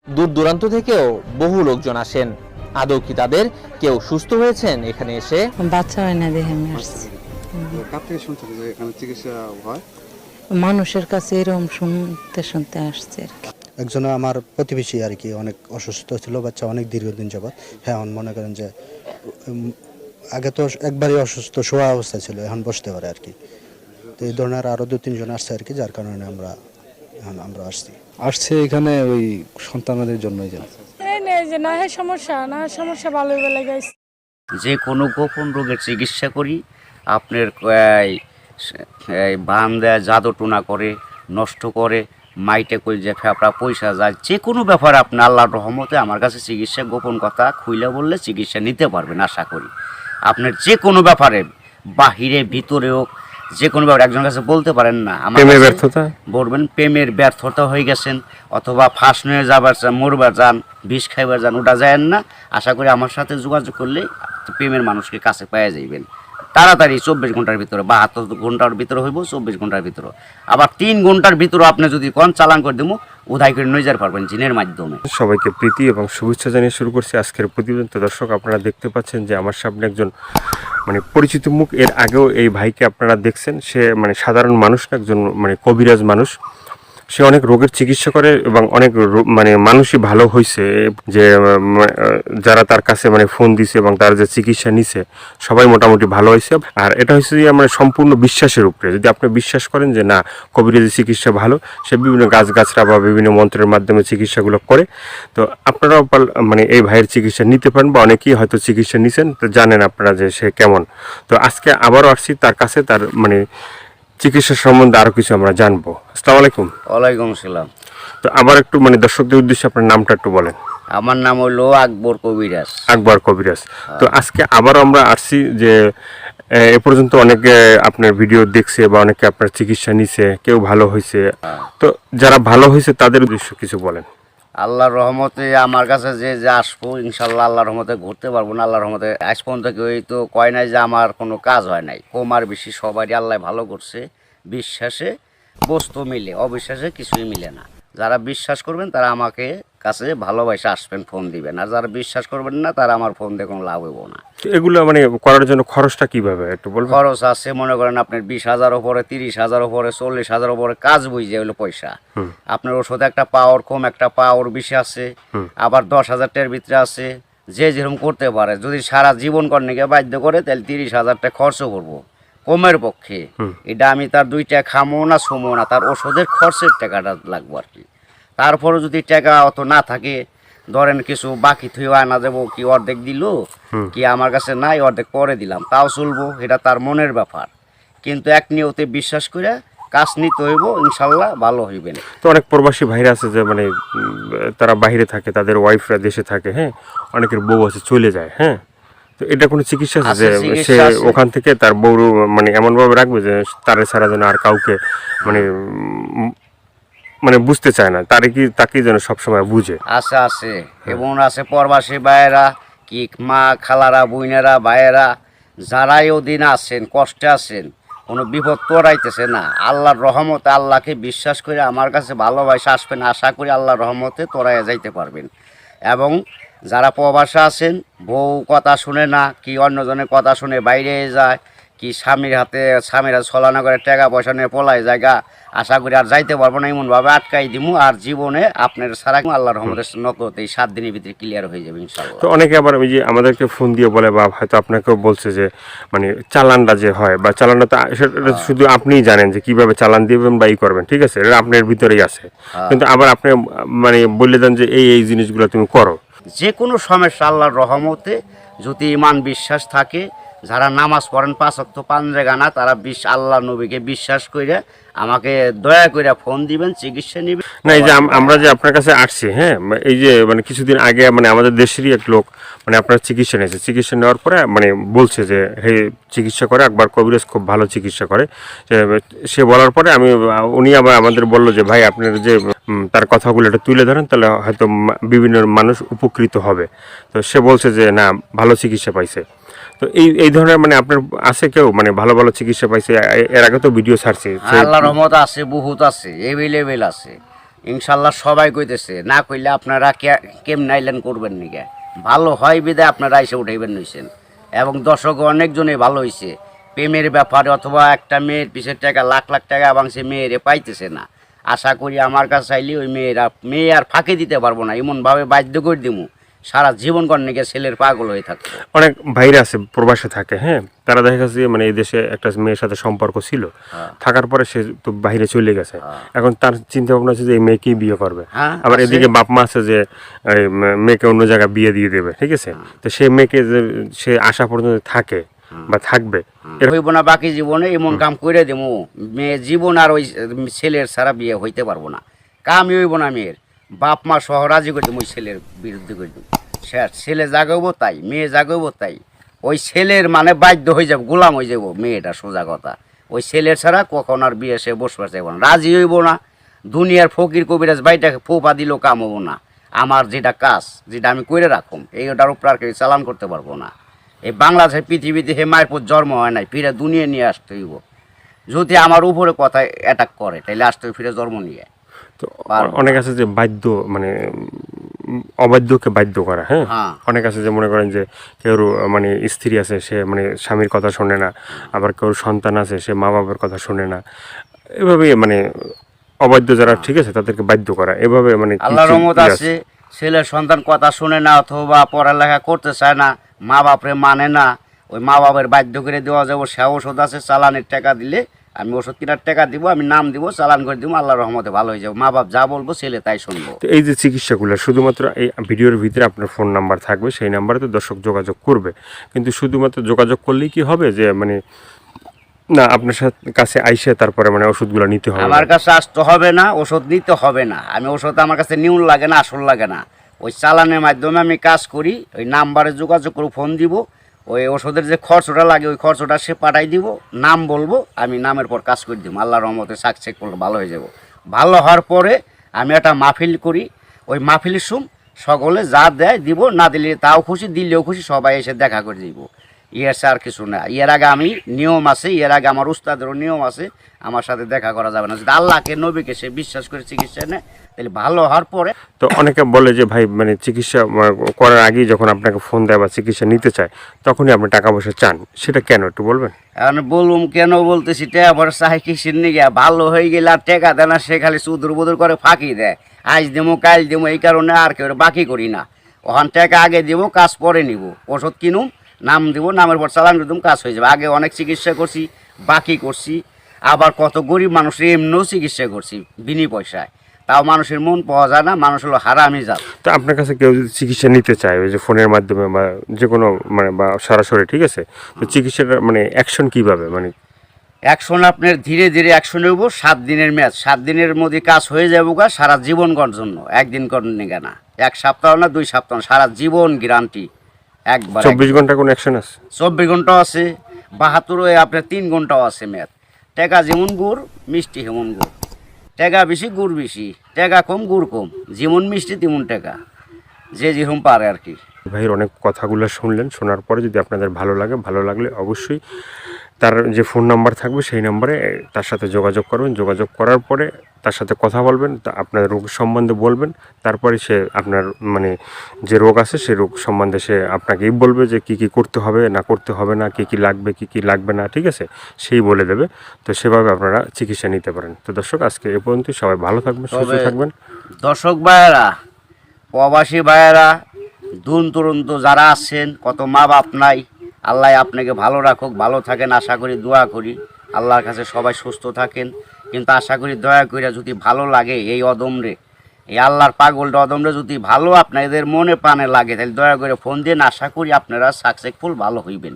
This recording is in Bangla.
দূর দূরান্ত থেকেও বহু লোকজন আসেন। আদৌ কি তাদের কেউ সুস্থ হয়েছেন এখানে এসে? বাচ্চা হয় না দেখে আমি আসছি। কার থেকে শুনছেন যে এখানে চিকিৎসা হয়? মানুষের কাছে এরকম শুনতে শুনতে আসছে আর কি। একজন আমার প্রতিবেশী আর কি অনেক অসুস্থ ছিল, বাচ্চা অনেক দীর্ঘদিন যাবৎ। হ্যাঁ, এখন মনে করেন যে আগে তো একবারই অসুস্থ শোয়া অবস্থা ছিল, এখন বসতে পারে আর কি। তো এই ধরনের আরো 2-3 জন আসছে আর কি, যার কারণে আমরা আসছি এখানে ওই সন্তানদের জন্যই যেন যে না হয় সমস্যা ভালো হয়ে লাগে। যে কোনো গোপন রোগের চিকিৎসা করি। আপনার বান দেয়, জাদু টোনা করে, নষ্ট করে, মাইটে কই যে ফেফড়া পয়সা যায়, যে কোনো ব্যাপারে আপনি আল্লাহর রহমতে আমার কাছে চিকিৎসা গোপন কথা খুইলে বললে চিকিৎসা নিতে পারবেন আশা করি। আপনার যে কোনো ব্যাপারে বাহিরে ভিতরে হোক, যে কোনো ব্যাপারে একজনের কাছে বলতে পারেন না আমার ব্যর্থতা বলবেন প্রেমের ব্যর্থতা হয়ে গেছেন, অথবা ফাঁস নিয়ে যাবার চান, মরবার যান, বিষ খাইবার যান, ওটা যায় না। আশা করি আমার সাথে যোগাযোগ করলে প্রেমের মানুষকে কাছে পেয়ে যাইবেন তাড়াতাড়ি। 24 ঘন্টার ভিতরে, 72 ঘন্টার ভিতরে হইব, 24 ঘন্টার ভিতরে। আবার 3 ঘন্টার ভিতরে আপনি যদি কোন চালান করে দেবো, উধাই করে নিয়ে যেতে পারবেন জিনের মাধ্যমে। সবাইকে প্রীতি এবং শুভেচ্ছা জানিয়ে শুরু করছি আজকের প্রতিবেদন। তো দর্শক, আপনারা দেখতে পাচ্ছেন যে আমার সামনে একজন পরিচিত মুখ। এর আগেও এই ভাইকে আপনারা দেখছেন। সে সাধারণ মানুষ না, একজন কবিরাজ মানুষ। সে অনেক রোগের চিকিৎসা করে এবং অনেক মানুষই ভালো হয়েছে। যে যারা তার কাছে ফোন দিছে এবং তার যে চিকিৎসা নিছে সবাই মোটামুটি ভালো হয়েছে। আর এটা হচ্ছে যে সম্পূর্ণ বিশ্বাসের উপরে। যদি আপনি বিশ্বাস করেন যে না, কবিরাজি চিকিৎসা ভালো, সে বিভিন্ন গাছগাছরা বা বিভিন্ন মন্ত্রের মাধ্যমে চিকিৎসাগুলো করে, তো আপনারাও এই ভাইয়ের চিকিৎসা নিতে পারেন, বা অনেকেই হয়তো চিকিৎসা নিছেন, তো জানেন আপনারা যে সে কেমন। তো আজকে আবারও আসছি তার কাছে, তার চিকিৎসা সম্বন্ধে আরো কিছু আমরা জানবো। আসসালামু আলাইকুম। ওয়ালাইকুম আসসালাম। তো আবার একটু দর্শকদের উদ্দেশ্যে আপনার নামটা একটু বলেন। আমার নাম হলো আকবর কবিরাজ। আকবর কবিরাজ। তো আজকে আবার আমরা আসছি যে এ পর্যন্ত অনেকে আপনার ভিডিও দেখছে বা অনেকে আপনার চিকিৎসা নিছে, কেউ ভালো হয়েছে। তো যারা ভালো হয়েছে তাদের উদ্দেশ্য কিছু বলেন। আল্লাহর রহমতে আমার কাছে যে আসবো, ইনশাল্লাহ আল্লাহর রহমতে ঘুরতে পারবো না। আল্লাহর রহমতে আজ পর্যন্ত কেউ তো কয় নাই যে আমার কোনো কাজ হয় নাই। কম আর বেশি সবারই আল্লাহ ভালো করছে। বিশ্বাসে বস্তু মিলে, অবিশ্বাসে কিছুই মিলে না। যারা বিশ্বাস করবেন তারা আমাকে কাছে ভালোবাসে আসবেন, ফোন দিবেন। আর যারা বিশ্বাস করবেন না, তারা আমার ফোন দিয়ে কোনো লাভ হইব না। এগুলো করার জন্য খরচটা কিভাবে একটু বলবেন? খরচ আছে, মনে করেন আপনার 20,000 উপরে, 30,000 উপরে, 40,000 উপরে কাজ বুঝে হলো পয়সা। আপনার ওষুধ একটা পাওয়ার কম, একটা পাওয়ার বেশি আছে, আবার 10,000 টাকার ভিতরে আছে। যে যেরকম করতে পারে। যদি সারা জীবন কর্ণীকে বাধ্য করে, তাহলে 30,000 টাকা খরচ করবো কমের পক্ষে। এটা আমি তার 2 টাকা খামো না, ছুমো না, তার ওষুধের খরচের টাকাটা লাগবো আর কি। তারপরে যদি টাকা অত না থাকে, ধরেন কিছু বাকি থুই আনা দেবো, কি অর্ধেক দিল, কি আমার কাছে নাই, অর্ধেক পরে দিলাম, তাও চলবো। এটা তার মনের ব্যাপার। কিন্তু এক নিয়তে বিশ্বাস করে কাজ নিতে হইব, ইনশাল্লাহ ভালো হইবেন। তো অনেক প্রবাসী ভাইরা আছে যে তারা বাইরে থাকে, তাদের ওয়াইফরা দেশে থাকে। হ্যাঁ, অনেকের বউ আছে চলে যায়। হ্যাঁ, তো এটা কোনো চিকিৎসা আছে যে সে ওখান থেকে তার বউ এমনভাবে রাখবে যে তার ছাড়া যেন আর কাউকে বুঝতে চায় না, তাকে যেন সবসময় বুঝে। আছে আছে এবং আছে প্রবাসী ভাইয়েরা, কি মা খালারা, বোনেরা, ভাইয়েরা, যারাই ওদিন আছেন, কষ্টে আছেন, কোনো বিপদ তোরাইতেছে না, আল্লাহর রহমতে আল্লাহকে বিশ্বাস করে আমার কাছে ভালোবাসা আসবেন। আশা করি আল্লাহর রহমতে তোরাইয়া যাইতে পারবেন। এবং যারা প্রবাসে আছেন, বউ কথা শুনে না, কি অন্যজনের কথা শুনে বাইরে যায়, কি স্বামীরা ছলনা করে টাকা পয়সা নিয়ে পলায় জায়গা, আশা করি আর যাইতে পারবো না, এমনভাবে আটকাই দিমু। আর জীবনে আপনার সারা আল্লাহর রহমতের নগদ এই 7 দিনের ভিতরে ক্লিয়ার হয়ে যাবে ইনশাআল্লাহ। তো অনেকে আবার ওই যে আমাদেরকে ফোন দিয়ে বলে, বা হয়তো আপনাকেও বলছে যে চালানটা যে হয়, বা চালানটা তো সেটা শুধু আপনিই জানেন যে কিভাবে চালান দিবেন বা ই করবেন, ঠিক আছে, এটা আপনার ভিতরেই আছে। কিন্তু আবার আপনি বলে দেন যে এই জিনিসগুলো তুমি করো। যে কোনো সমস্যা আল্লাহর রহমতে যদি ইমান বিশ্বাস থাকে, যারা নামাজ পড়েন 5 ওয়াক্ত 5 জায়গা, তারা আল্লাহ নবীকে বিশ্বাস করে আমাকে দয়া করে ফোন দিবেন, চিকিৎসা নেবেন। না, এই যে আমরা যে আপনার কাছে আসছি, হ্যাঁ, এই যে কিছুদিন আগে আমাদের দেশেরই এক লোক আপনার চিকিৎসা নিয়েছে। চিকিৎসা নেওয়ার পরে বলছে যে হে, চিকিৎসা করে আকবর কবিরাজ খুব ভালো চিকিৎসা করে। সে বলার পরে উনি আবার আমাদের বললো যে ভাই, আপনার যে তার কথাগুলো একটু তুলে ধরেন, তাহলে হয়তো বিভিন্ন মানুষ উপকৃত হবে। তো সে বলছে যে না, ভালো চিকিৎসা পাইছে। তো এই ধরনের আপনার আছে কেউ ভালো ভালো চিকিৎসা পাইছে? এর আগে তো ভিডিও ছাড়ছে। আল্লাহর রহমত আছে, বহুত আছে, এভেলেবেল আছে। ইনশাল্লাহ সবাই কইতেছে, না কইলে আপনারা কেমন আইলেন করবেন নাকি, ভালো হয় বিদায় আপনারা এসে উঠাইবেন নিছেন। এবং দর্শক অনেকজনই ভালো হয়েছে প্রেমের ব্যাপারে, অথবা একটা মেয়ের পিছের টাকা লাখ লাখ টাকা এবং সে মেয়েরে পাইতেছে না। আশা করি আমার কাছে চাইলে ওই মেয়ে আর ফাঁকি দিতে পারবো না, এমনভাবে বাধ্য করে দিমু সারা জীবন কর্ণিকে ছেলের পাগল হয়ে থাকতো। অনেক ভাইরা আছে প্রবাসে থাকে, হ্যাঁ, তারা দেখা গেছে যে মানে এই দেশে একটা মেয়ের সাথে সম্পর্ক ছিল, থাকার পরে সে তো বাইরে চলে গেছে। এখন তার চিন্তা ভাবনা আছে যে এই মেয়েকেই বিয়ে করবে। আবার এদিকে বাপ মা আছে যে এই মেয়েকে অন্য জায়গায় বিয়ে দিয়ে দেবে, ঠিক আছে। তো সেই মেয়েকে যে সে আসা পর্যন্ত থাকে বা থাকবে, হইব না বাকি জীবনে এমন কাম করে দেবো, মেয়ে জীবন আর ওই ছেলের ছাড়া বিয়ে হইতে পারবো না, কামই হইব না মেয়ের। বাপ মা সহ রাজি করে দেবো ওই ছেলের বিরুদ্ধে করে দেবো। ছেলে জাগাবো তাই, মেয়ে জাগাবো তাই, ওই ছেলের মানে বাধ্য হয়ে যাবো, গোলাম হয়ে যাবো মেয়েটা, সোজা কথা। ওই ছেলের ছাড়া কখন আর বিয়ে সে বসবার চাইব না, রাজি হইব না। দুনিয়ার ফকির কবিরাজ বাইটাকে ফোপা দিলেও কাম হবো না। আমার যেটা কাজ, যেটা আমি করে রাখুম, এইটার উপর আর কেউ চালান করতে পারবো না। এই বাংলাদেশের পৃথিবীতে হে মায়ের পর জন্ম হয় নাই, ফিরে দুনিয়া নিয়ে আসতে হইব। যদি আমার উপরে কথা অ্যাটাক করে তাহলে আসতে ফিরে জন্ম নিয়ে। তো অনেক আছে যে বাধ্য, মানে অবাধ্যকে বাধ্য করা, হ্যাঁ। অনেক আছে যে মনে করেন যে কেউ মানে স্ত্রী আছে, সে মানে স্বামীর কথা শোনে না, আবার কেউ সন্তান আছে, সে মা বাবার কথা শোনে না, এভাবে মানে অবাধ্য যারা, ঠিক আছে, তাদেরকে বাধ্য করা, এভাবে মানে আল্লাহর রহমত আছে। ছেলের সন্তান কথা শুনে না, অথবা পড়ালেখা করতে চায় না, মা বাপরে মানে না, ওই মা বাবার বাধ্য করে দেওয়া যাবো। সে ওষুধ আছে, চালানের টাকা দিলে আমি ওষুধ কেনার টাকা দিব, আমি নাম দিব, চালান করে দিব, আল্লাহর রহমতে ভালো হয়ে যাবো। মা বাপ যা বলবো ছেলে তাই শুনবো। তো এই যে চিকিৎসাগুলো শুধুমাত্র এই ভিডিওর ভিতরে আপনার ফোন নাম্বার থাকবে, সেই নাম্বারে তো দর্শক যোগাযোগ করবে। কিন্তু শুধুমাত্র যোগাযোগ করলেই কি হবে যে মানে না আপনার কাছে আইসে তারপরে মানে ওষুধগুলো নিতে হবে? আমার কাছে আসতে হবে না, ওষুধ নিতে হবে না। আমি ওষুধ আমার কাছে নিউন লাগে না, আসল লাগে না। ওই চালানের মাধ্যমে আমি কাজ করি, ওই নাম্বারে যোগাযোগ করে ফোন দিব, ওই ওষুধের যে খরচটা লাগে ওই খরচটা সে পাঠাই দিব, নাম বলবো, আমি নামের পর কাজ করে দিব। আল্লাহর রহমতে সাকসেস করলে ভালো হয়ে যাব। ভালো হওয়ার পরে আমি একটা মাহফিল করি, ওই মাহফিলের সকলে যা দেয় দিব, না দিলে তাও খুশি, দিলেও খুশি, সবাই এসে দেখা করে দিব। ইয়ের আর কিছু না। এর আগে আমি নিয়ম আছে, এর আগে আমার উস্তাদেরও নিয়ম আছে, আমার সাথে দেখা করা যাবে না। যদি আল্লাহকে নবীকে সে বিশ্বাস করে চিকিৎসা নেয় তাহলে ভালো হওয়ার পরে। তো অনেকে বলে যে ভাই মানে চিকিৎসা করার আগেই যখন আপনাকে ফোন দেয় বা চিকিৎসা নিতে চায় তখনই আপনি টাকা পয়সা চান, সেটা কেন একটু বলবেন? এখন বলুম কেন বলতেছি, টাকা পয়সা চাই কিসের নিয়ে, ভালো হয়ে গেলে আর টাকা দেয় না, সে খালি চুদুর বুদুর করে ফাঁকি দেয়, আজ দেবো কাল দেবো, এই কারণে আর কেউ বাকি করি না। ওখান টাকা আগে দিব, কাজ পরে নিব, ওষুধ কিনুম, নাম দিব, নামের পর চালান দিতাম, কাজ হয়ে যাবে। আগে অনেক চিকিৎসা করছি, বাকি করছি, আবার কত গরিব মানুষের এমনিও চিকিৎসা করছি বিনি পয়সায়, তাও মানুষের মন পাওয়া যায় না, মানুষ হলো হারামি জাত। তো আপনার কাছে কেউ যদি চিকিৎসা নিতে চায় ওই যে ফোনের মাধ্যমে বা যে কোনো মানে বা সরাসরি, ঠিক আছে, তো চিকিৎসাটা মানে অ্যাকশন কীভাবে, মানে অ্যাকশন আপনার ধীরে ধীরে অ্যাকশন হইব। 7 দিনের ম্যাচ, 7 দিনের মধ্যে কাজ হয়ে যাবো গা, সারা জীবন করার জন্য। একদিন করেন না, 1 সপ্তাহ না 2 সপ্তাহ, সারা জীবন গ্যারান্টি। একবার 24 ঘন্টা কোনো অ্যাকশন আছে? 24 ঘন্টাও আছে, 72 আপনার 3 ঘন্টাও আছে ম্যাচ। টাকা যেমন গুড়, মিষ্টি হেমন গুড়। টাকা বেশি, গুড় বেশি, টাকা কম, গুড় কম, যেমন মিষ্টি তেমন টাকা, যে যেরকম পারে আর কি। ভাইয়ের অনেক কথাগুলো শুনলেন, শোনার পরে যদি আপনাদের ভালো লাগে, ভালো লাগলে অবশ্যই তার যে ফোন নাম্বার থাকবে সেই নাম্বারে তার সাথে যোগাযোগ করবেন। যোগাযোগ করার পরে তার সাথে কথা বলবেন, তা আপনার রোগ সম্বন্ধে বলবেন, তারপরে সে আপনার মানে যে রোগ আছে সেই রোগ সম্বন্ধে সে আপনাকেই বলবে যে কী কী করতে হবে না করতে হবে না, কী কী লাগবে কী কী লাগবে না, ঠিক আছে, সেই বলে দেবে। তো সেভাবে আপনারা চিকিৎসা নিতে পারেন। তো দর্শক আজকে এ পর্যন্ত, সবাই ভালো থাকবেন, সুস্থ থাকবেন। দর্শক ভাইয়েরা, প্রবাসী ভাইয়েরা, দূর দূরান্ত যারা আছেন, কত মা বাপ নাই, আল্লাহ আপনাকে ভালো রাখুক, ভালো থাকেন আশা করি, দোয়া করি আল্লাহর কাছে সবাই সুস্থ থাকেন। কিন্তু আশা করি দয়া করে যদি ভালো লাগে এই অদমরে, এই আল্লাহর পাগলটা অদমরে যদি ভালো আপনাদের মনে প্রাণে লাগে, তাহলে দয়া করে ফোন দিন। আশা করি আপনারা সাকসেসফুল ভালো হইবেন।